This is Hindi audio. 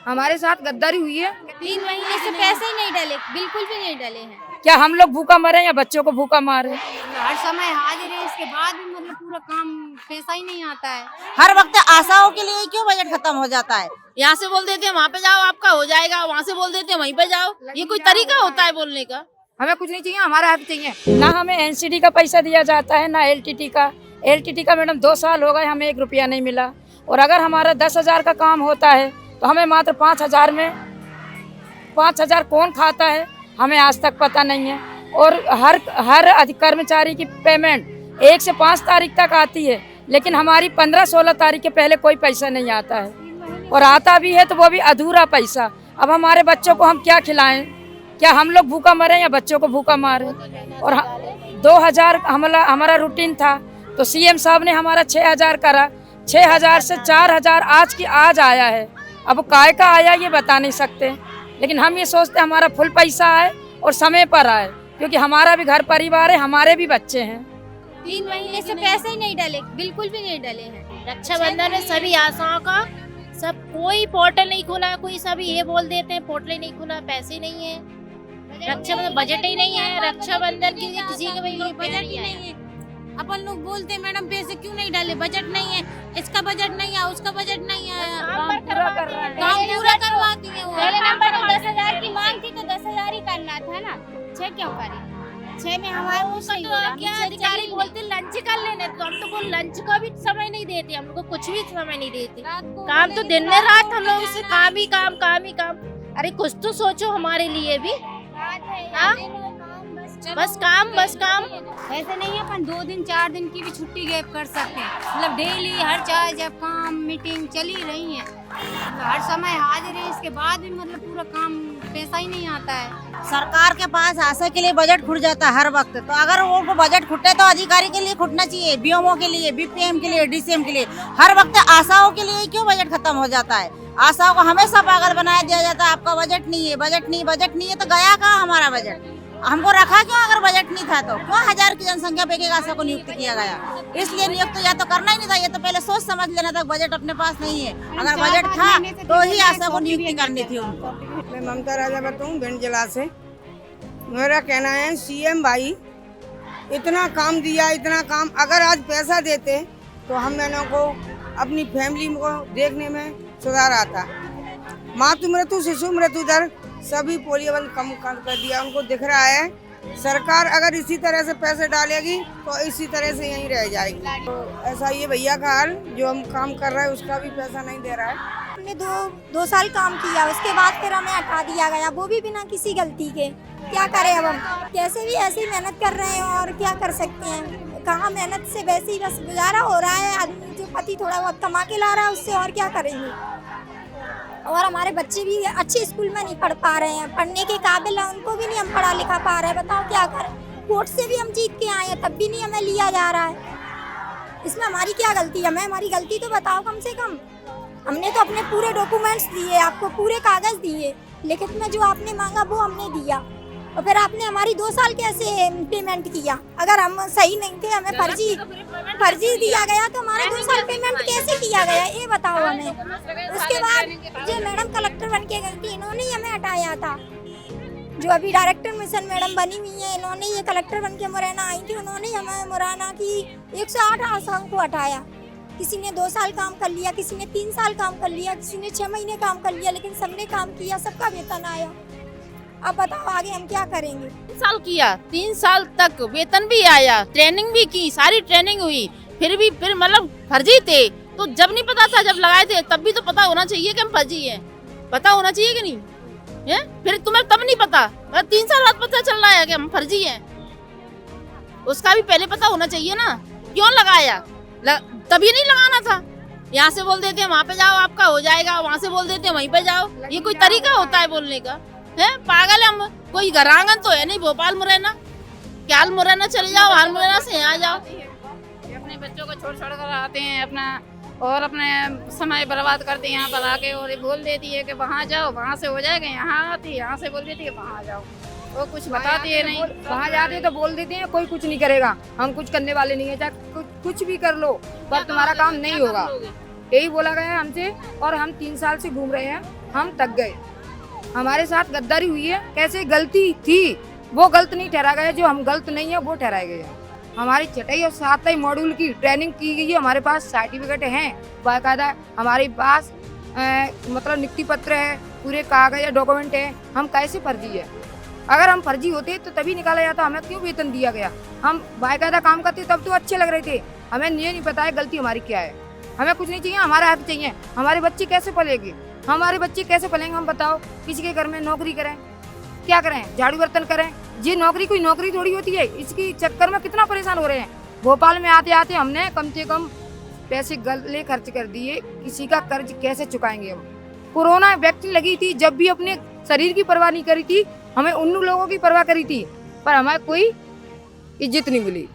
हमारे साथ गद्दारी हुई है। 3 महीने से पैसे ही नहीं डले, बिल्कुल भी नहीं डले हैं। क्या हम लोग भूखा मरे या बच्चों को भूखा मारे? हर समय हाजिर है, इसके बाद भी मतलब पूरा काम पैसा ही नहीं आता है। हर वक्त आशाओं के लिए क्यों बजट खत्म हो जाता है? यहाँ से बोल देते हैं वहाँ पे जाओ आपका हो जाएगा, वहाँ से बोल देते हैं वहीं पे जाओ। ये कोई तरीका होता है बोलने का? हमें कुछ नहीं चाहिए, हमारा हक चाहिए। ना हमें एनसीडी का पैसा दिया जाता है, ना एलटीटी का। एलटीटी का मैडम 2 साल हो गए, हमें 1 रुपया नहीं मिला। और अगर हमारा 10,000 का काम होता है तो हमें मात्र 5,000 में 5,000 कौन खाता है, हमें आज तक पता नहीं है। और हर कर्मचारी की पेमेंट 1 से 5 तारीख तक आती है, लेकिन हमारी 15-16 तारीख के पहले कोई पैसा नहीं आता है। और आता भी है तो वो भी अधूरा पैसा। अब हमारे बच्चों को हम क्या खिलाएं? क्या हम लोग भूखा मरे या बच्चों को भूखा मारे? और 2000 हमारा रूटीन था तो सीएम साहब ने हमारा 6,000 करा। 6,000 से 4,000 आज आया है। अब काय का आया ये बता नहीं सकते, लेकिन हम ये सोचते हमारा फुल पैसा आए और समय पर आए, क्योंकि हमारा भी घर परिवार है, हमारे भी बच्चे हैं। 3 महीने से पैसे ही नहीं डले, बिल्कुल भी नहीं डले हैं। रक्षाबंधन में सभी आशाओं का सब कोई पोर्टल नहीं खुला, कोई सभी ये बोल देते हैं पोर्टल ही नहीं खुला, पैसे नहीं है, रक्षाबंधन बजट ही नहीं है, रक्षाबंधन के लिए किसी के भी बजट ही नहीं है। अपन लोग बोलते हैं मैडम पैसे क्यों नहीं डाले, बजट नहीं है, इसका बजट नहीं आया, उसका बजट नहीं आया। काम पूरा कर रहा है। काम पूरा करवाती है वो। पहले नंबर तो 10,000 की मांग थी तो 10,000 ही करना था ना, 6 क्यों करे? 6 में हमारे कुछ नहीं हुआ। क्या अधिकारी बोलते लंच कर लेने, तो हम तो वो लंच का भी समय नहीं देते, हम लोग को कुछ भी समय नहीं देते। काम तो दिन में रात हम लोग से काम ही काम, काम ही काम। अरे कुछ तो सोचो हमारे लिए भी। हाँ? बस काम बस काम। ऐसे नहीं है, अपन 2 दिन 4 दिन की भी छुट्टी गैप कर सकते हैं। मतलब डेली हर चाहे जब काम मीटिंग चली रही है, हर समय हाजिर है, इसके बाद भी मतलब पूरा काम पैसा ही नहीं आता है। सरकार के पास आशा के लिए बजट खुट जाता है हर वक्त। तो अगर उनको बजट खुटे तो अधिकारी के लिए खुटना चाहिए, बीओमओ के लिए, बीपीएम के लिए, डीसीएम के लिए। हर वक्त आशाओं के लिए क्यों बजट खत्म हो जाता है? आशाओं को हमेशा पागल बनाया दिया जाता है। आपका बजट नहीं है, बजट नहीं है, तो गया कहाँ हमारा बजट? हमको रखा क्यों अगर बजट नहीं था तो? क्यों 1000 की जनसंख्या पे एक आशा को नियुक्त किया गया? इसलिए नियुक्त या तो करना ही नहीं था, ये तो पहले सोच समझ लेना था बजट अपने पास नहीं है। अगर बजट था तो ही आशा को नियुक्ति करनी थी उनको। मैं ममता राजावत हूँ, भिंड जिला से। मेरा कहना है सीएम भाई इतना काम दिया, इतना काम, अगर आज पैसा देते तो हम लोगों को अपनी फैमिली को देखने में सुधार आता। मातृ मृत्यु, शिशु मृत्यु दर सभी पोलियोबल कम कर दिया, उनको दिख रहा है। सरकार अगर इसी तरह से पैसे डालेगी तो इसी तरह से यहीं रह जाएगी। तो ऐसा ये भैया का हाल, जो हम काम कर रहे हैं उसका भी पैसा नहीं दे रहा है। हमने 2 साल काम किया, उसके बाद फिर हमें हटा दिया गया, वो भी बिना किसी गलती के। क्या करें अब हम? कैसे भी ऐसी मेहनत कर रहे हैं और क्या कर सकते हैं? कहाँ मेहनत से वैसे ही बस गुजारा हो रहा है। आदमी जो पति थोड़ा बहुत कमा के ला रहा है उससे, और क्या करेंगे? और हमारे बच्चे भी अच्छे स्कूल में नहीं पढ़ पा रहे हैं, पढ़ने के काबिल है, उनको भी नहीं हम पढ़ा लिखा पा रहे हैं। बताओ क्या करें? कोर्ट से भी हम जीत के आए हैं, तब भी नहीं हमें लिया जा रहा है। इसमें हमारी क्या गलती है? हमें हमारी गलती तो बताओ कम से कम। हमने तो अपने पूरे डॉक्यूमेंट्स दिए, आपको पूरे कागज दिए, लिखित में जो आपने मांगा वो हमने दिया, और फिर आपने हमारी 2 साल कैसे पेमेंट किया? अगर हम सही नहीं थे, हमें फर्जी दिया गया, तो हमारा 2 साल पेमेंट कैसे किया गया ये बताओ हमें। उसके बाद जो मैडम कलेक्टर बन के गई थी, इन्होंने ही हमें हटाया था। जो अभी डायरेक्टर मिशन मैडम बनी हुई है, इन्होंने ये कलेक्टर बन के मुरैना आई थी, उन्होंने हमें मुरैना की 108 आशाओं को हटाया। किसी ने 2 साल काम कर लिया, किसी ने 3 साल काम कर लिया, किसी ने 6 महीने काम कर लिया, लेकिन सबने काम किया, सबका वेतन आया। अब बताओ आगे हम क्या करेंगे? 3 साल किया, 3 साल तक वेतन भी आया, ट्रेनिंग भी की, सारी ट्रेनिंग हुई, फिर मतलब फर्जी थे। तो जब नहीं पता था, जब लगाए थे तब भी तो पता होना चाहिए कि हम फर्जी हैं, पता होना चाहिए कि नहीं है? फिर तुम्हें तब नहीं पता, 3 साल बाद पता चल रहा है कि हम फर्जी हैं, उसका भी पहले पता होना चाहिए ना। क्यों लगाया? तभी नहीं लगाना था। यहाँ से बोल देते हैं वहाँ पे जाओ आपका हो जाएगा, वहाँ से बोल देते हैं वहीं पे जाओ। ये कोई तरीका होता है बोलने का? है पागल है हम? कोई घरांगन तो है नहीं भोपाल मुरैना, क्या हाल मुरैना चले जाओ, हाल मुरैना से यहाँ जाओ। अपने बच्चों को छोड़ कर आते हैं अपना, और अपने समय बर्बाद करते हैं यहाँ पर आके, और ये बोल देती है कि वहाँ जाओ, वहाँ से हो जाएगा, यहाँ आती है, यहाँ से बोल देती है वहाँ जाओ, वो कुछ बताती है नहीं। वहाँ जाते तो बोल देते हैं कोई कुछ नहीं करेगा, हम कुछ करने वाले नहीं है, चाहे कुछ भी कर लो पर तुम्हारा काम नहीं होगा, यही बोला गया है हमसे। और हम 3 साल से घूम रहे हैं, हम थक गए। हमारे साथ गद्दारी हुई है, कैसे गलती थी वो गलत नहीं ठहरा गया, जो हम गलत नहीं है वो ठहराए गए हैं। हमारी 6वीं और 7वीं मॉड्यूल की ट्रेनिंग की गई है, हमारे पास सर्टिफिकेट हैं बाकायदा, हमारे पास मतलब नियुक्ति पत्र है, पूरे कागज या डॉक्यूमेंट है। हम कैसे फर्जी है? अगर हम फर्जी होते तो तभी निकाला जाता, हमें क्यों वेतन दिया गया? हम बाकायदा काम करते तब तो अच्छे लग रहे थे। हमें ये नहीं पता है गलती हमारी क्या है। हमें कुछ नहीं चाहिए, हमारा हक चाहिए। हमारे बच्चे कैसे पलेंगे? हमारे बच्चे कैसे पलेंगे हम बताओ? किसी के घर में नौकरी करें, क्या करें? झाड़ू बर्तन करें? ये नौकरी कोई नौकरी थोड़ी होती है। इसकी चक्कर में कितना परेशान हो रहे हैं। भोपाल में आते आते हमने कम से कम पैसे गले खर्च कर दिए। किसी का कर्ज कैसे चुकाएंगे हम? कोरोना वैक्सीन लगी थी, जब भी अपने शरीर की परवाह नहीं करी थी, हमें उन लोगों की परवाह करी थी, पर हमें कोई इज्जत नहीं मिली।